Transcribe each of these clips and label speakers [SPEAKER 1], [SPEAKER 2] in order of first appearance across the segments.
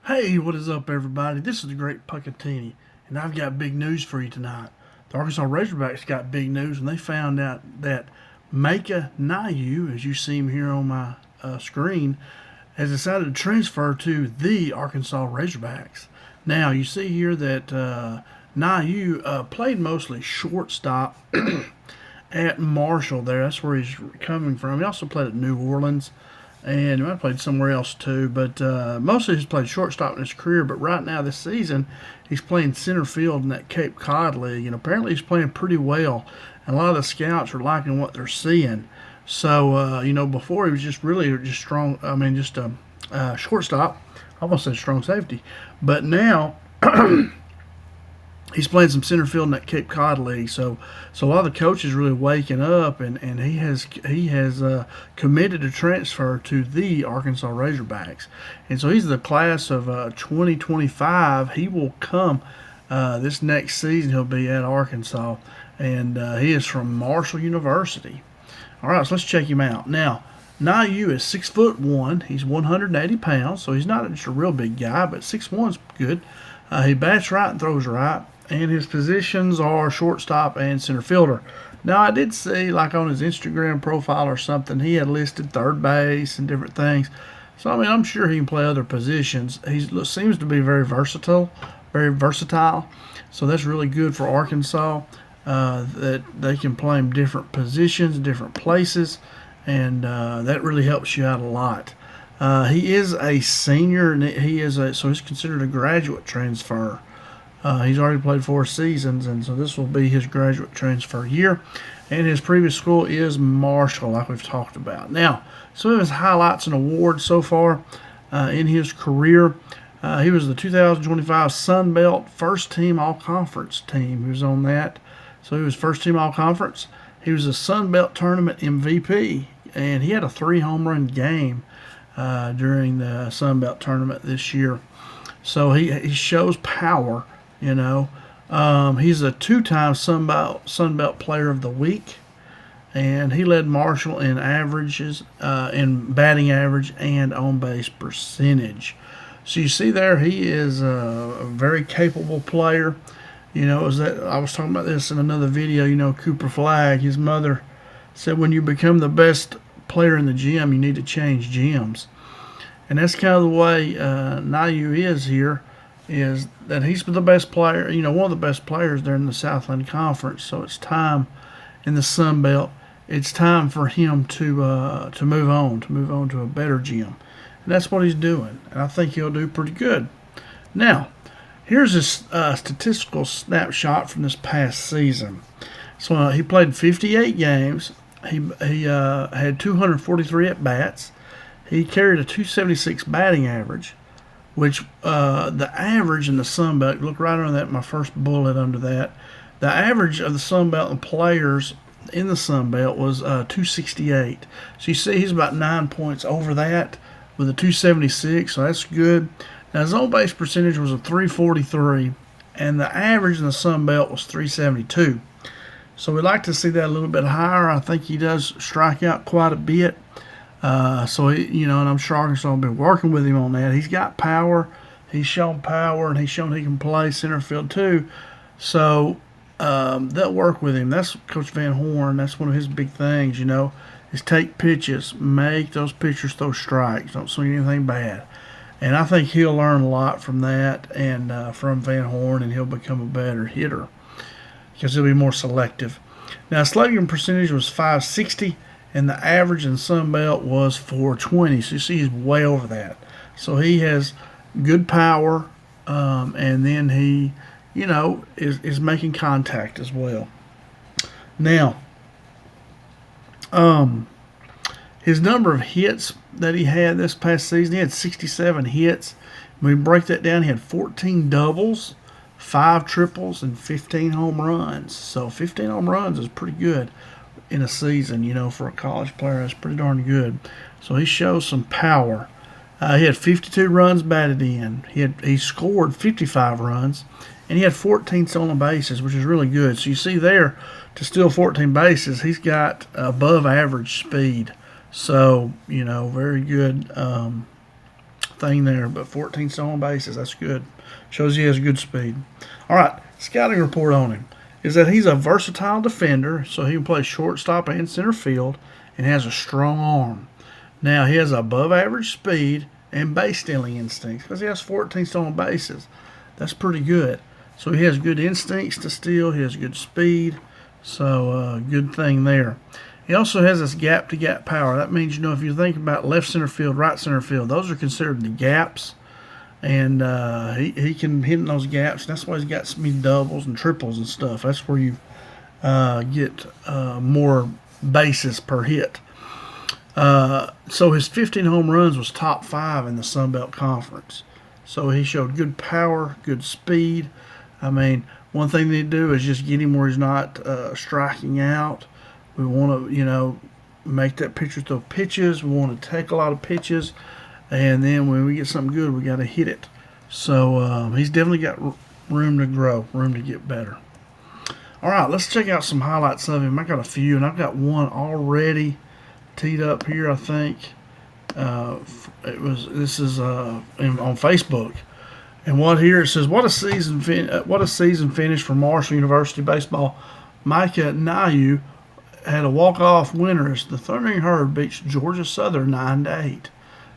[SPEAKER 1] Hey, what is up, everybody? This is the Great Puckettini, and I've got big news for you tonight. The Arkansas Razorbacks got big news when they found out that Maika Niu, as you see him here on my screen, has decided to transfer to the Arkansas Razorbacks. Now, you see here that Niu played mostly shortstop at Marshall there. That's where he's coming from. He also played at New Orleans, and he might have played somewhere else too. But mostly he's played shortstop in his career. But right now this season, he's playing center field in that Cape Cod League, and apparently he's playing pretty well. And a lot of the scouts are liking what they're seeing. So before he was just really just strong. I mean, just a shortstop. I almost said strong safety, but now he's playing some center field in that Cape Cod League. So a lot of the coaches really waking up, and he has committed to transfer to the Arkansas Razorbacks, and so he's the class of 2025. He will come this next season. He'll be at Arkansas, and he is from Marshall University. All right, so let's check him out now. Niu is 6'1". He's 180 pounds, so he's not just a real big guy, but 6'1" is good. He bats right and throws right, and his positions are shortstop and center fielder. Now, I did see, like on his Instagram profile or something, he had listed third base and different things. So, I mean, I'm sure he can play other positions. He seems to be very versatile. So that's really good for Arkansas, that they can play him different positions, different places, and that really helps you out a lot. He is a senior, and so he's considered a graduate transfer. He's already played 4 seasons, and so this will be his graduate transfer year. And his previous school is Marshall, like we've talked about. Now, some of his highlights and awards so far in his career. He was the 2025 Sun Belt First Team All-Conference team. He was on that. So he was First Team All-Conference. He was a Sun Belt Tournament MVP, and he had a 3-home run game during the Sun Belt Tournament this year. So he shows power. He's a 2-time Sun Belt Player of the Week, and he led Marshall in averages, in batting average and on base percentage. So you see there, he is a very capable player. I was talking about this in another video. Cooper Flagg, his mother said, when you become the best player in the gym, you need to change gyms, and that's kind of the way Niu is here. Is that he's the best player, one of the best players there in the Southland Conference. So it's time in the Sun Belt. It's time for him to move on to a better gym, and that's what he's doing. And I think he'll do pretty good. Now, here's a statistical snapshot from this past season. So he played 58 games. He had 243 at bats. He carried a 276 batting average, which the average in the Sun Belt, look right under that, my first bullet under that, the average of the Sun Belt and players in the Sun Belt was 268. So you see he's about 9 points over that with a 276, so that's good. Now his on base percentage was a 343, and the average in the Sun Belt was 372. So we'd like to see that a little bit higher. I think he does strike out quite a bit. And I'm sure Arkansas will be working with him on that. He's got power. He's shown power, and he's shown he can play center field too. So they'll work with him. That's Coach Van Horn. That's one of his big things, is take pitches, make those pitchers throw strikes, don't swing anything bad. And I think he'll learn a lot from that and from Van Horn, and he'll become a better hitter because he'll be more selective. Now, slugging percentage was 560. And the average in Sun Belt was 420. So you see he's way over that. So he has good power, and then he, is making contact as well. Now, his number of hits that he had this past season, he had 67 hits. When we break that down, he had 14 doubles, 5 triples, and 15 home runs. So 15 home runs is pretty good in a season, for a college player. That's pretty darn good. So he shows some power. He had 52 runs batted in. He scored 55 runs, and he had 14 stolen bases, which is really good. So you see there, to steal 14 bases, he's got above average speed. So very good thing there, but 14 stolen bases. That's good. Shows he has good speed. All right, scouting report on him is that he's a versatile defender, so he can play shortstop and center field, and has a strong arm. Now, he has above average speed and base stealing instincts because he has 14 stolen bases. That's pretty good. So he has good instincts to steal. He has good speed. So good thing there. He also has this gap-to-gap power. That means, if you think about left center field, right center field, those are considered the gaps. And he can hit in those gaps. That's why he's got so many doubles and triples and stuff. That's where you get more bases per hit. So his 15 home runs was top 5 in the Sun Belt Conference. So he showed good power, good speed. I mean, one thing they do is just get him where he's not striking out. We want to, make that pitcher throw pitches. We want to take a lot of pitches. And then when we get something good, we got to hit it. So he's definitely got room to grow, room to get better. All right, let's check out some highlights of him. I got a few, and I've got one already teed up here. I think this is on Facebook, and it says what a season finish for Marshall University baseball. Maika Niu had a walk-off winner as the Thundering Herd beats Georgia Southern 9-8.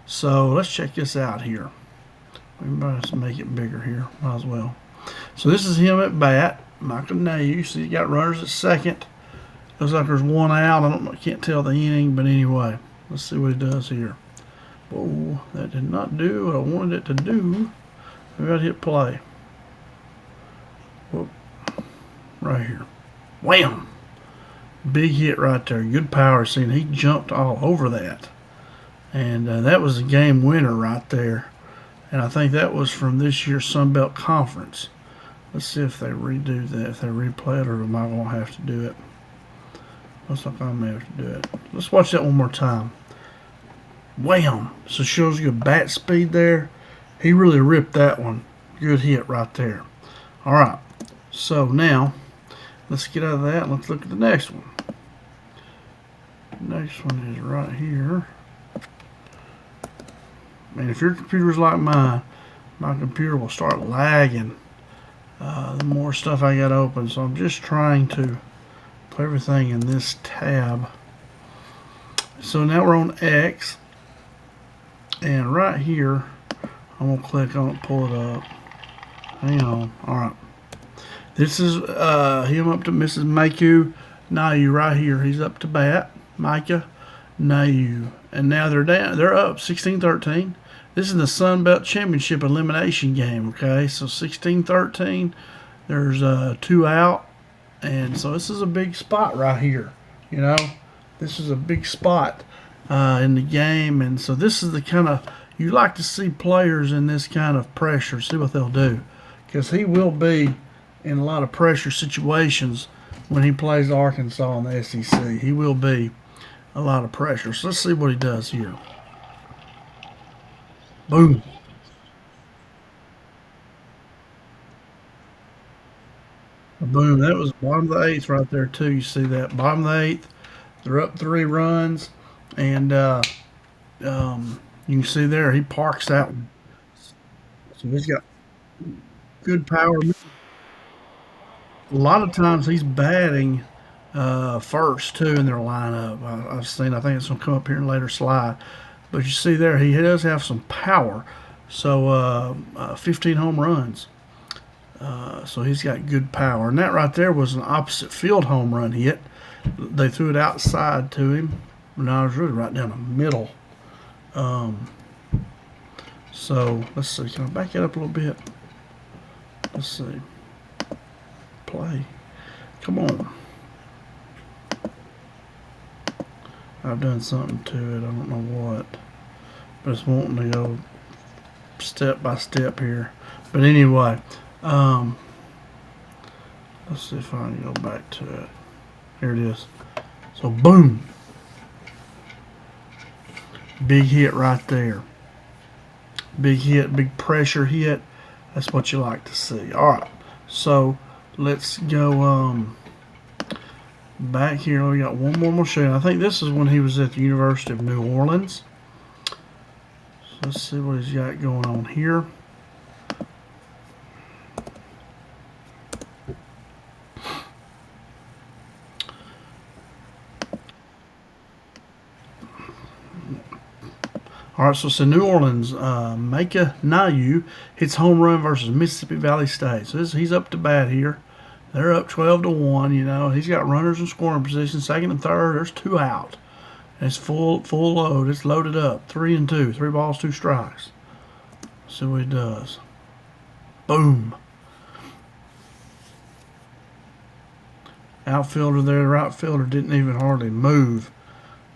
[SPEAKER 1] So let's check this out here. We might make it bigger here. Might as well. So this is him at bat. Maika Niu. See, he got runners at second. Looks like there's one out. I can't tell the inning, but anyway, let's see what he does here. Whoa, that did not do what I wanted it to do. We got to hit play. Whoop, right here. Wham! Big hit right there. Good power. See, he jumped all over that. And that was a game winner right there. And I think that was from this year's Sun Belt Conference. Let's see if they redo that, if they replay it, or am I going to have to do it? Looks like I may have to do it. Let's watch that one more time. Wham! So shows you a bat speed there. He really ripped that one. Good hit right there. All right. So now, let's get out of that and let's look at the next one. The next one is right here. And if your computer's like mine, my computer will start lagging the more stuff I got open. So I'm just trying to put everything in this tab. So now we're on X. And right here, I'm going to click on it, pull it up. Hang on. Alright. This is him up to Mrs. Maika Niu right here. He's up to bat. Maika Niu. And now they're up 16-13. This is the Sun Belt Championship elimination game, okay? So 16-13. There's 2 out. And so this is a big spot right here. This is a big spot in the game. And so this is the kind of, you like to see players in this kind of pressure, see what they'll do. Because he will be in a lot of pressure situations when he plays Arkansas in the SEC. He will be a lot of pressure. So let's see what he does here. Boom. Boom. That was bottom of the 8th right there, too. You see that? Bottom of the 8th. They're up 3 runs. And you can see there, he parks that one. So he's got good power. A lot of times he's batting first, too, in their lineup. I've seen, I think it's going to come up here in a later slide. But you see there, he does have some power. So 15 home runs. So he's got good power. And that right there was an opposite field home run hit. They threw it outside to him. No, it was really right down the middle. So let's see. Can I back it up a little bit? Let's see. Play. Come on. I've done something to it. I don't know what. But it's wanting to go step by step here. But anyway, let's see if I can go back to it. Here it is. So boom. Big hit right there. Big hit, big pressure hit. That's what you like to see. All right. So let's go back here. We got one more I'm going to show you. I think this is when he was at the University of New Orleans. Let's see what he's got going on here. All right, so it's the New Orleans. Maika Niu hits home run versus Mississippi Valley State. So he's up to bat here. They're up 12-1. You know, he's got runners in scoring position, second and third. There's 2 out. It's full load. It's loaded up. 3-2. 3 balls, 2 strikes. See what he does. Boom. Outfielder there, right fielder didn't even hardly move.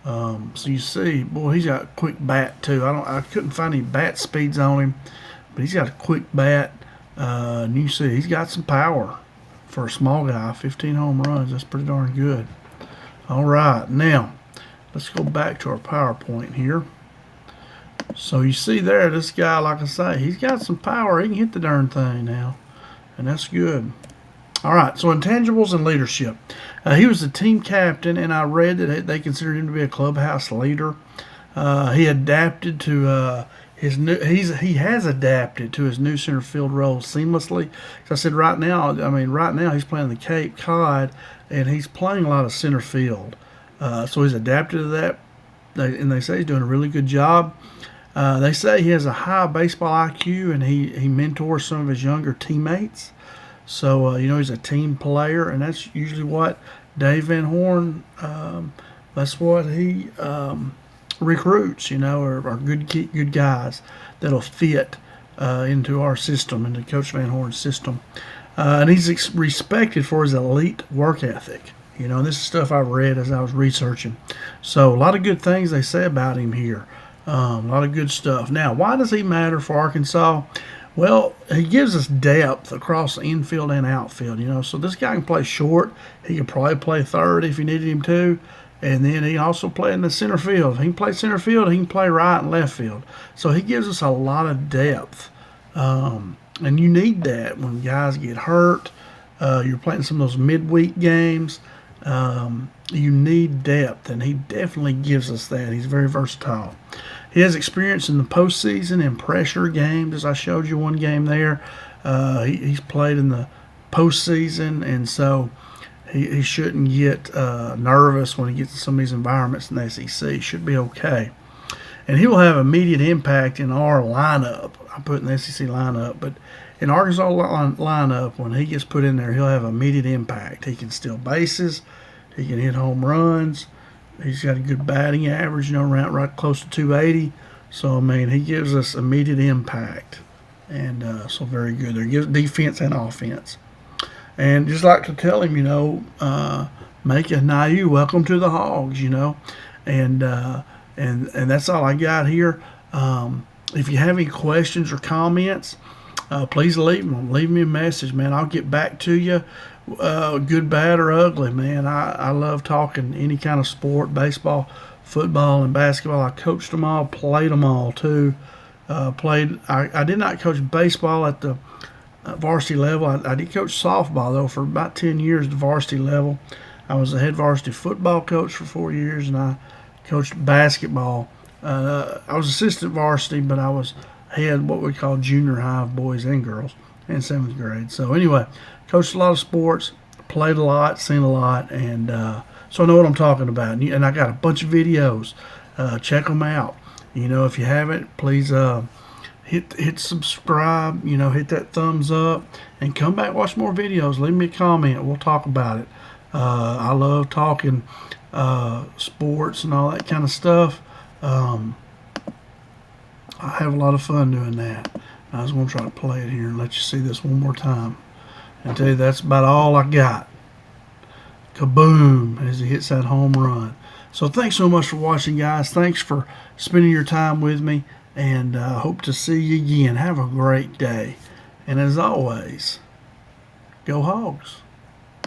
[SPEAKER 1] So you see, boy, he's got a quick bat too. I couldn't find any bat speeds on him, but he's got a quick bat. And you see, he's got some power for a small guy. 15 home runs. That's pretty darn good. All right, now let's go back to our PowerPoint here. So you see there, this guy, like I say, he's got some power. He can hit the darn thing now, and that's good. All right, so intangibles and leadership. He was the team captain, and I read that they considered him to be a clubhouse leader. He adapted to he has adapted to his new center field role seamlessly. As I said, right now he's playing the Cape Cod, and he's playing a lot of center field. So he's adapted to that, and they say he's doing a really good job. They say he has a high baseball IQ, and he mentors some of his younger teammates. So, you know, he's a team player, and that's usually what Dave Van Horn, that's what he recruits, you know, are good guys that'll fit into our system, into Coach Van Horn's system. And he's respected for his elite work ethic. You know, and this is stuff I read as I was researching. So a lot of good things they say about him here. A lot of good stuff. Now, why does he matter for Arkansas? Well, he gives us depth across the infield and outfield, you know. So this guy can play short. He can probably play third if you needed him to. And then he also play in the center field. He can play center field. He can play right and left field. So he gives us a lot of depth. And you need that when guys get hurt. You're playing some of those midweek games. You need depth, and he definitely gives us that. He's very versatile. He has experience in the postseason and pressure games, as I showed you one game there. He's played in the postseason, and so he shouldn't get nervous when he gets in some of these environments in the SEC. He should be okay. And he will have immediate impact in our lineup. I put in the SEC lineup, but in Arkansas lineup, when he gets put in there, he'll have immediate impact. He can steal bases. He can hit home runs. He's got a good batting average, you know, around right close to 280. So, I mean, he gives us immediate impact. And so very good. There gives defense and offense. And just like to tell him, you know, Maika Niu, welcome to the Hogs, you know. And that's all I got here. If you have any questions or comments, please leave me a message, man. I'll get back to you. Good, bad, or ugly, man. I love talking any kind of sport, baseball, football, and basketball. I coached them all, played them all too. I did not coach baseball at the varsity level. I did coach softball though for about 10 years at the varsity level. I was a head varsity football coach for 4 years, and I coached basketball. I was assistant varsity, but I was head what we call junior high of boys and girls in 7th grade. So anyway, coached a lot of sports, played a lot, seen a lot, and so I know what I'm talking about. And I got a bunch of videos. Check them out. You know, if you haven't, please hit subscribe. You know, hit that thumbs up, and come back, watch more videos. Leave me a comment. We'll talk about it. I love talking sports and all that kind of stuff. I have a lot of fun doing that. I was going to try to play it here and let you see this one more time. And tell you that's about all I got. Kaboom, as he hits that home run. So thanks so much for watching, guys. Thanks for spending your time with me, and hope to see you again. Have a great day. And as always, go Hogs.